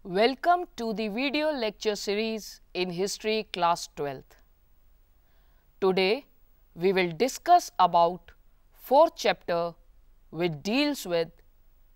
Welcome to the video lecture series in History Class 12th. Today, we will discuss about 4th chapter which deals with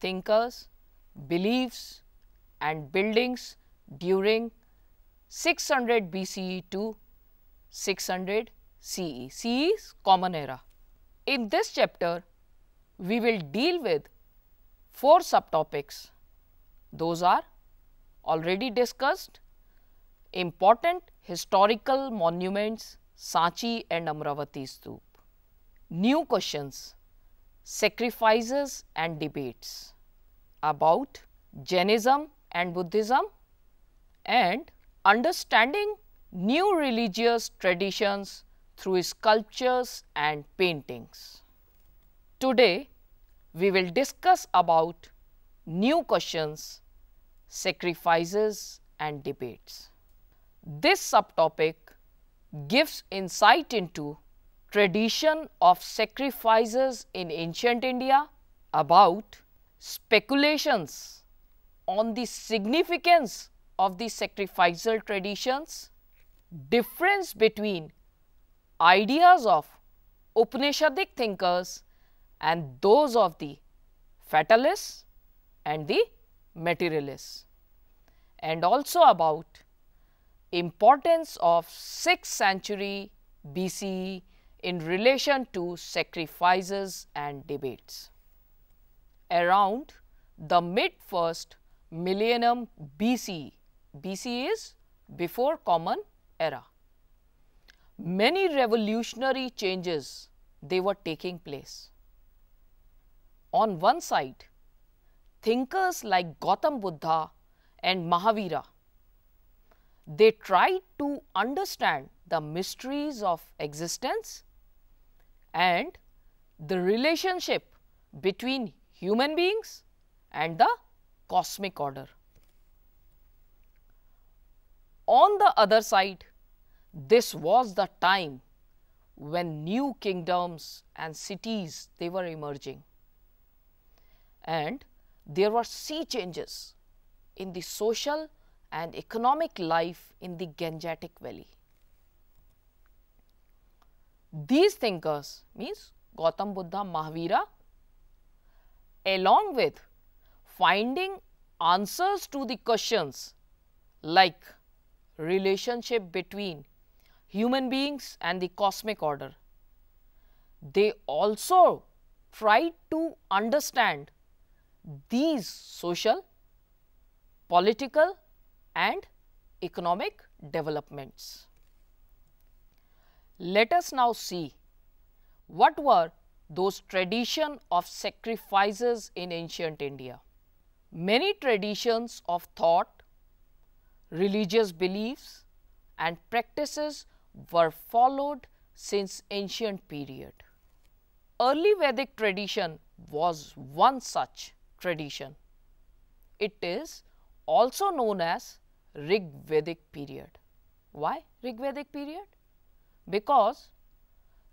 thinkers, beliefs and buildings during 600 BCE to 600 CE. CE is Common Era. In this chapter, we will deal with 4 subtopics. Those are already discussed: important historical monuments, Sanchi and Amravati Stoop; new questions, sacrifices and debates about Jainism and Buddhism; and understanding new religious traditions through sculptures and paintings. Today, we will discuss about new questions, sacrifices and debates. This subtopic gives insight into tradition of sacrifices in ancient India, about speculations on the significance of the sacrificial traditions, difference between ideas of Upanishadic thinkers and those of the fatalists and the materialists, and also about importance of 6th century BCE in relation to sacrifices and debates. Around the mid-1st millennium BCE, BCE is before Common Era, many revolutionary changes they were taking place. On one side, thinkers like Gautam Buddha and Mahavira, they tried to understand the mysteries of existence and the relationship between human beings and the cosmic order. On the other side, this was the time when new kingdoms and cities they were emerging, and there were sea changes in the social and economic life in the Gangetic Valley. These thinkers, means Gautam Buddha, Mahavira, along with finding answers to the questions like relationship between human beings and the cosmic order, they also tried to understand these social, political and economic developments. Let us now see what were those traditions of sacrifices in ancient India. Many traditions of thought, religious beliefs and practices were followed since ancient period. Early Vedic tradition was one such tradition. It is also known as Rig Vedic period. Why Rig Vedic period? Because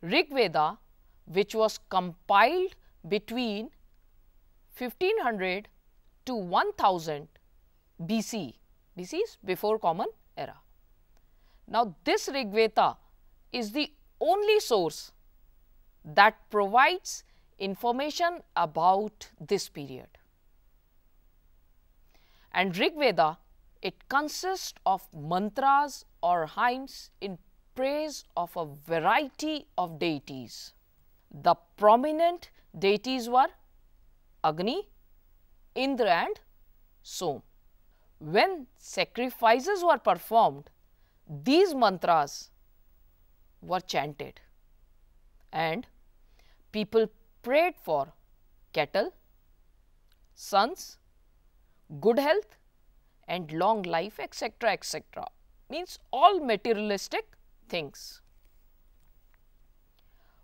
Rig Veda, which was compiled between 1500 to 1000 BC, BC is before Common Era. Now, this Rig Veda is the only source that provides information about this period. And Rig Veda, it consists of mantras or hymns in praise of a variety of deities. The prominent deities were Agni, Indra and Som. When sacrifices were performed, these mantras were chanted and people prayed for cattle, sons, good health and long life, etc., etc. Means all materialistic things.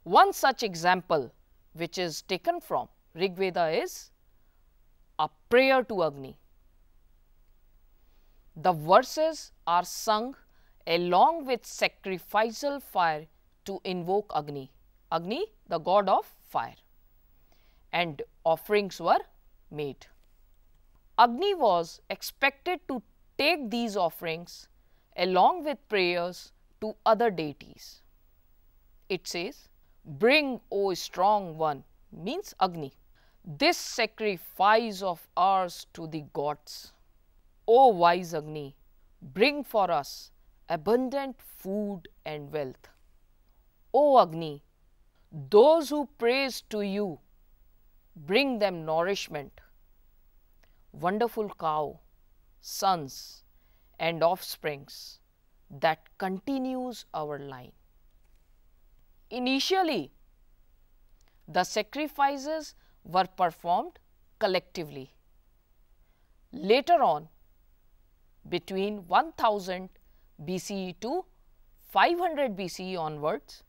One such example which is taken from Rig Veda is a prayer to Agni. The verses are sung along with sacrificial fire to invoke Agni. Agni, the god of fire. And offerings were made. Agni was expected to take these offerings along with prayers to other deities. It says, "Bring, O strong one," means Agni, "this sacrifice of ours to the gods. O wise Agni, bring for us abundant food and wealth. O Agni, those who praise to you, bring them nourishment, wonderful cow, sons and offsprings that continues our line." Initially, the sacrifices were performed collectively. Later on, between 1000 BCE to 500 BCE onwards,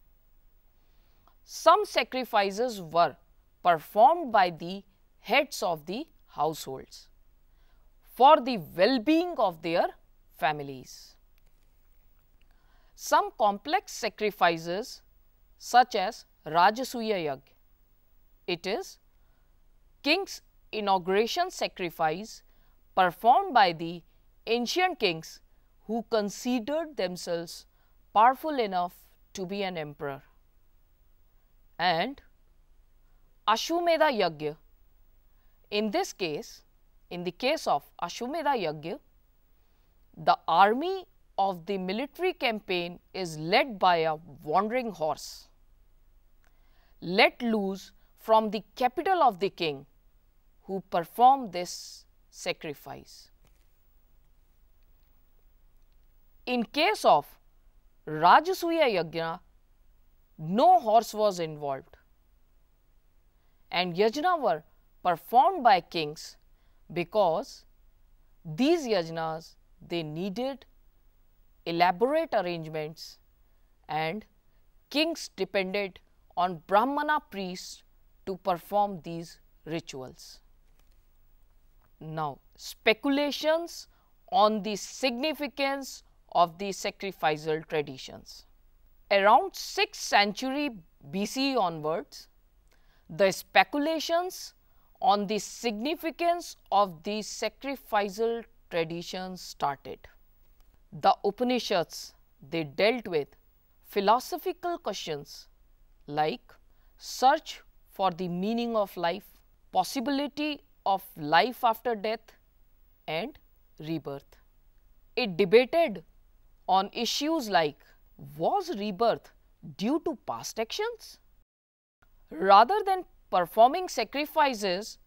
some sacrifices were performed by the heads of the households for the well-being of their families. Some complex sacrifices such as Rajasuya Yagya, it is king's inauguration sacrifice performed by the ancient kings who considered themselves powerful enough to be an emperor, and Ashwamedha Yagya. In this case, in the case of Ashwamedha Yagya, the army of the military campaign is led by a wandering horse, let loose from the capital of the king, who performed this sacrifice. In case of Rajasuya Yagya, no horse was involved, and yajna were performed by kings because these yajnas, they needed elaborate arrangements, and kings depended on Brahmana priests to perform these rituals. Now, speculations on the significance of the sacrificial traditions. Around 6th century BCE onwards, the speculations on the significance of the sacrificial traditions started. The Upanishads, they dealt with philosophical questions like search for the meaning of life, possibility of life after death, and rebirth. It debated on issues like, was rebirth due to past actions? Rather than performing sacrifices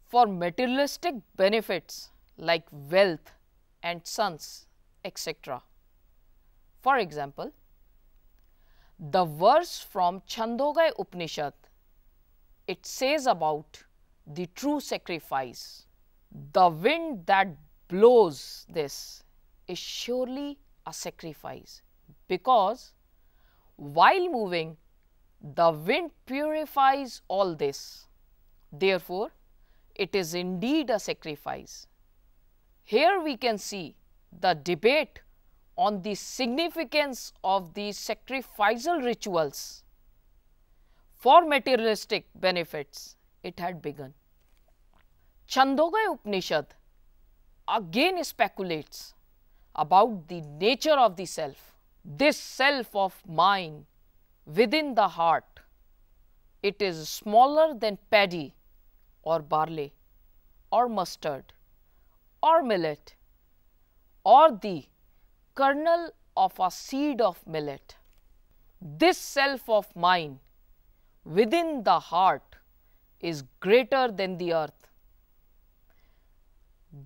for materialistic benefits like wealth and sons, etc. For example, the verse from Chandogya Upanishad, it says about the true sacrifice. The wind that blows this is surely a sacrifice, because while moving, the wind purifies all this. Therefore, it is indeed a sacrifice. Here we can see the debate on the significance of the sacrificial rituals for materialistic benefits. It had begun. Chandogya Upanishad again speculates about the nature of the self. This self of mine within the heart, it is smaller than paddy or barley or mustard or millet or the kernel of a seed of millet. This self of mine within the heart is greater than the earth,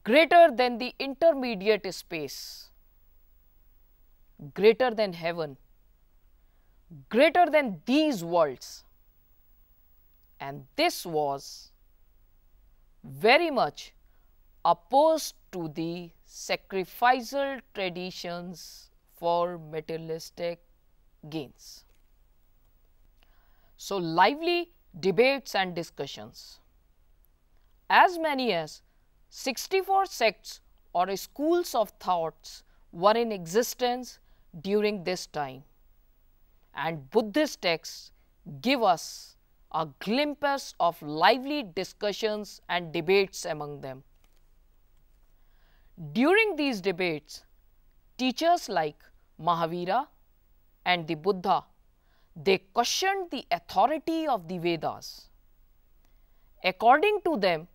greater than the intermediate space, greater than heaven, greater than these worlds. And this was very much opposed to the sacrificial traditions for materialistic gains. So, lively debates and discussions. As many as 64 sects or schools of thoughts were in existence during this time, and Buddhist texts give us a glimpse of lively discussions and debates among them. During these debates, teachers like Mahavira and the Buddha, they questioned the authority of the Vedas. According to them,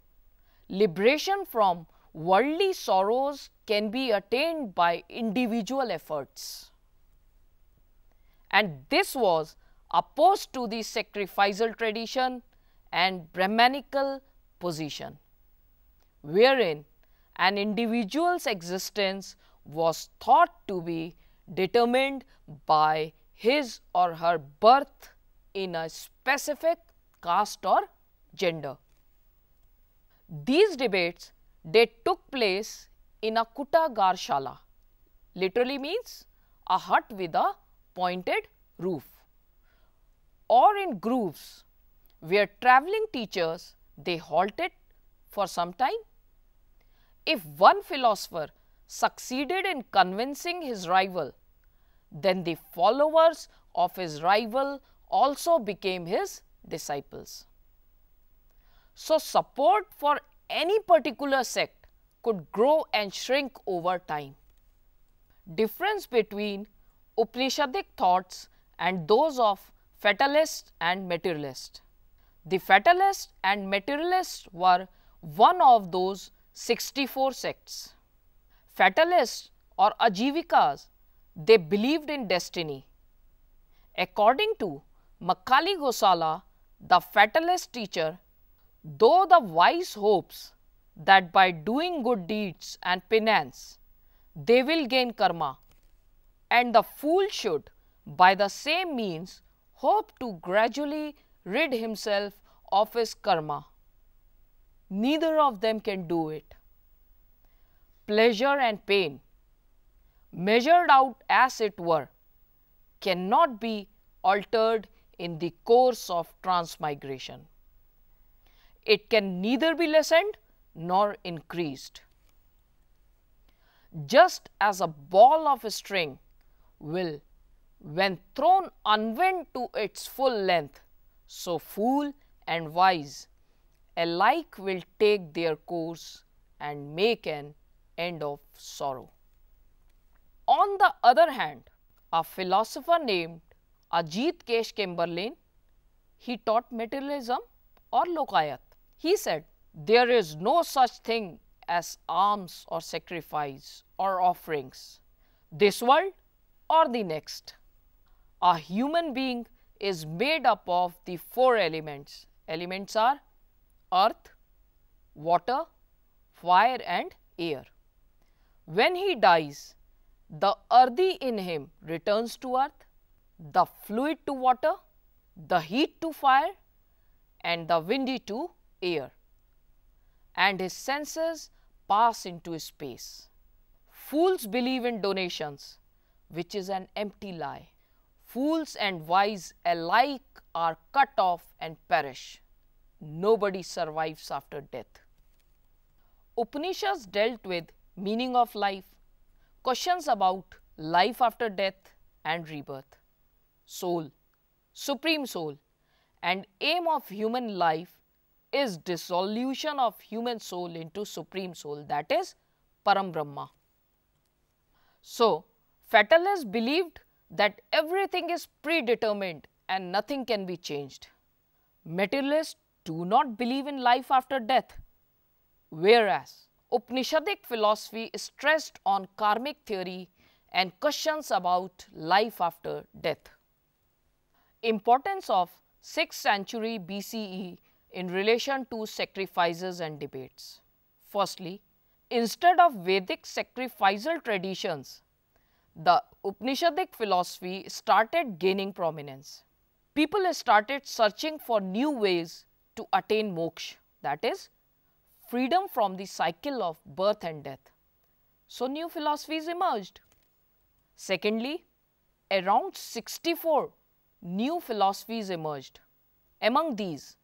liberation from worldly sorrows can be attained by individual efforts. And this was opposed to the sacrificial tradition and Brahmanical position, wherein an individual's existence was thought to be determined by his or her birth in a specific caste or gender. These debates, they took place in a Kuta Garshala, literally means a hut with a pointed roof, or in grooves where travelling teachers, they halted for some time. If one philosopher succeeded in convincing his rival, then the followers of his rival also became his disciples. So, support for any particular sect could grow and shrink over time. Difference between Upanishadic thoughts and those of fatalists and materialists. The fatalists and materialists were one of those 64 sects. Fatalists or Ajivikas, they believed in destiny. According to Makkali Gosala, the fatalist teacher, though the wise hopes that by doing good deeds and penance, they will gain karma, and the fool should, by the same means, hope to gradually rid himself of his karma. Neither of them can do it. Pleasure and pain, measured out as it were, cannot be altered in the course of transmigration. It can neither be lessened nor increased. Just as a ball of string will, when thrown unwind to its full length, so fool and wise alike will take their course and make an end of sorrow. On the other hand, a philosopher named Ajit Kesh Chamberlain, he taught materialism or Lokayat. He said, there is no such thing as alms or sacrifice or offerings, this world or the next. A human being is made up of the four elements. Elements are earth, water, fire and air. When he dies, the earthy in him returns to earth, the fluid to water, the heat to fire and the windy to air, and his senses pass into space. Fools believe in donations, which is an empty lie. Fools and wise alike are cut off and perish. Nobody survives after death. Upanishads dealt with meaning of life, questions about life after death and rebirth, soul, supreme soul, and aim of human life is dissolution of human soul into supreme soul, that is Param Brahma. So, fatalists believed that everything is predetermined and nothing can be changed. Materialists do not believe in life after death, whereas Upanishadic philosophy is stressed on karmic theory and questions about life after death. Importance of 6th century BCE in relation to sacrifices and debates. Firstly, instead of Vedic sacrificial traditions, the Upanishadic philosophy started gaining prominence. People started searching for new ways to attain moksha, that is, freedom from the cycle of birth and death. So, new philosophies emerged. Secondly, around 64 new philosophies emerged. Among these,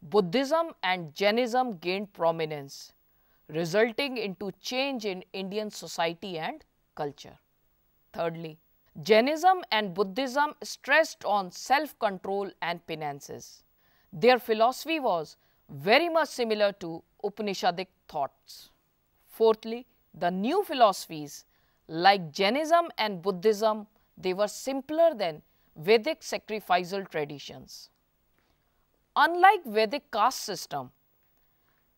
Buddhism and Jainism gained prominence, resulting into change in Indian society and culture. Thirdly, Jainism and Buddhism stressed on self-control and penances. Their philosophy was very much similar to Upanishadic thoughts. Fourthly, the new philosophies like Jainism and Buddhism, they were simpler than Vedic sacrificial traditions. Unlike Vedic caste system,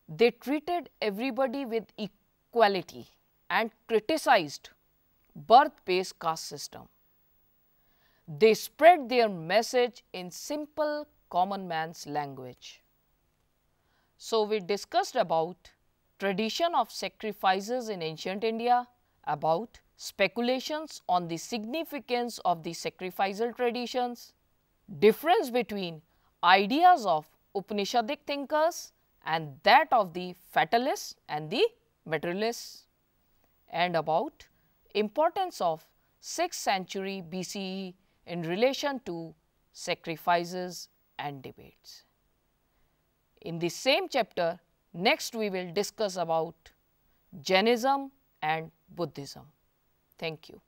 they treated everybody with equality and criticized birth-based caste system. They spread their message in simple common man's language. So we discussed about tradition of sacrifices in ancient India, about speculations on the significance of the sacrificial traditions, difference between ideas of Upanishadic thinkers and that of the fatalists and the materialists, and about importance of 6th century BCE in relation to sacrifices and debates. In the same chapter, next we will discuss about Jainism and Buddhism. Thank you.